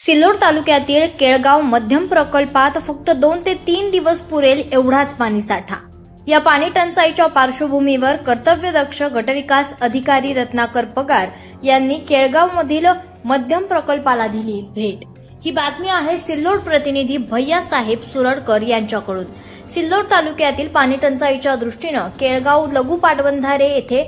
सिल्लोड तालुक्यातील केळगाव मध्यम प्रकल्पात फक्त 2 ते 3 दिवस पुरेल एवढाच पाणीसाठा। या पाणी टंचाईच्या पार्श्वभूमीवर कर्तव्यदक्ष गटविकास अधिकारी रत्नाकर पगार यांनी केळगावमधील मध्यम प्रकल्पाला दिली भेट। ही बातमी आहे सिल्लोड प्रतिनिधी भैयासाहेब सुरडकर यांच्याकडून। सिल्लोड तालुक्यातील पाणी टंचाईच्या दृष्टीने केळगाव लघु पाटबंधारे येथे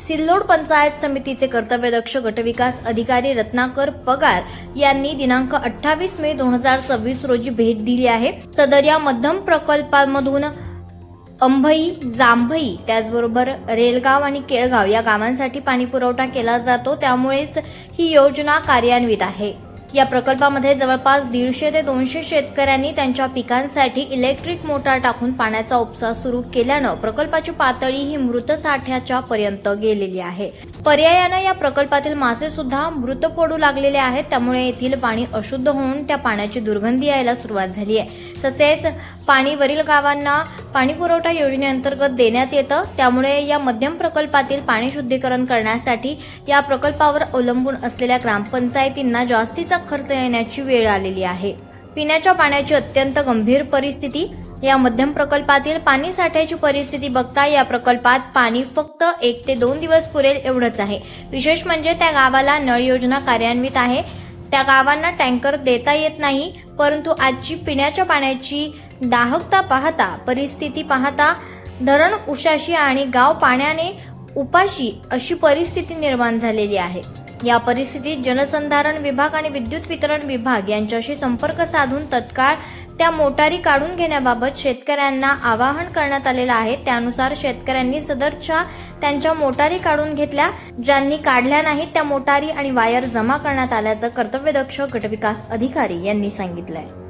सिल्लोड पंचायत समितीचे कर्तव्यदक्ष गटविकास अधिकारी रत्नाकर पगार यांनी दिनांक 28 मे 2026 रोजी भेट दिली आहे। सदर या मध्यम प्रकल्पामधून अंभई, जांभई त्याचबरोबर रेलगाव आणि केळगाव या गावांसाठी पाणी पुरवठा केला जातो, त्यामुळेच ही योजना कार्यान्वित आहे। या प्रकल्पामध्ये जवळपास 150 ते 200 शेतकऱ्यांनी त्यांच्या पिकांसाठी इलेक्ट्रिक मोटार टाकून पाण्याचा उपसा सुरू केल्यानं प्रकल्पाची पातळी ही मृत साठ्याच्या पर्यंत गेलेली आहे। पर्यायाने या प्रकल्पातील मासे सुद्धा मृत पडू लागलेले आहेत, त्यामुळे येथील पाणी अशुद्ध होऊन त्या पाण्याची दुर्गंधी यायला सुरुवात झाली आहे। तसेच पाणी वरील गावांना पाणी पुरवठा योजनेअंतर्गत देण्यात येतं, त्यामुळे या मध्यम प्रकल्पातील पाणी शुद्धीकरण करण्यासाठी या प्रकल्पावर अवलंबून असलेल्या ग्रामपंचायतींना जास्तीचा खर्च येण्याची वेळ आलेली आहे। पिण्याच्या पाण्याची अत्यंत गंभीर परिस्थिती। या मध्यम प्रकल्पातील पाणी साठ्याची परिस्थिती बघता या प्रकल्पात पाणी फक्त 1 ते 2 दिवस पुरेल एवढंच आहे। विशेष म्हणजे त्या गावाला नळ योजना कार्यान्वित आहे, त्या गावांना टँकर देता येत नाही, परंतु आजची पिण्याच्या पाण्याची दाहकता पाहता, परिस्थिती पाहता धरण उशाशी आणि गाव पाण्याने उपाशी अशी परिस्थिती निर्माण झालेली आहे। या परिस्थितीत जलसंधारण विभाग आणि विद्युत वितरण विभाग यांच्याशी संपर्क साधून तत्काळ त्या मोटारी काढून घेण्याबाबत शेतकऱ्यांना आवाहन करण्यात आलेलं आहे। त्यानुसार शेतकऱ्यांनी सदरच्या त्यांच्या मोटारी काढून घेतल्या, ज्यांनी काढल्या नाहीत त्या मोटारी आणि वायर जमा करण्यात आल्याचं कर्तव्यदक्ष गटविकास अधिकारी यांनी सांगितलंय।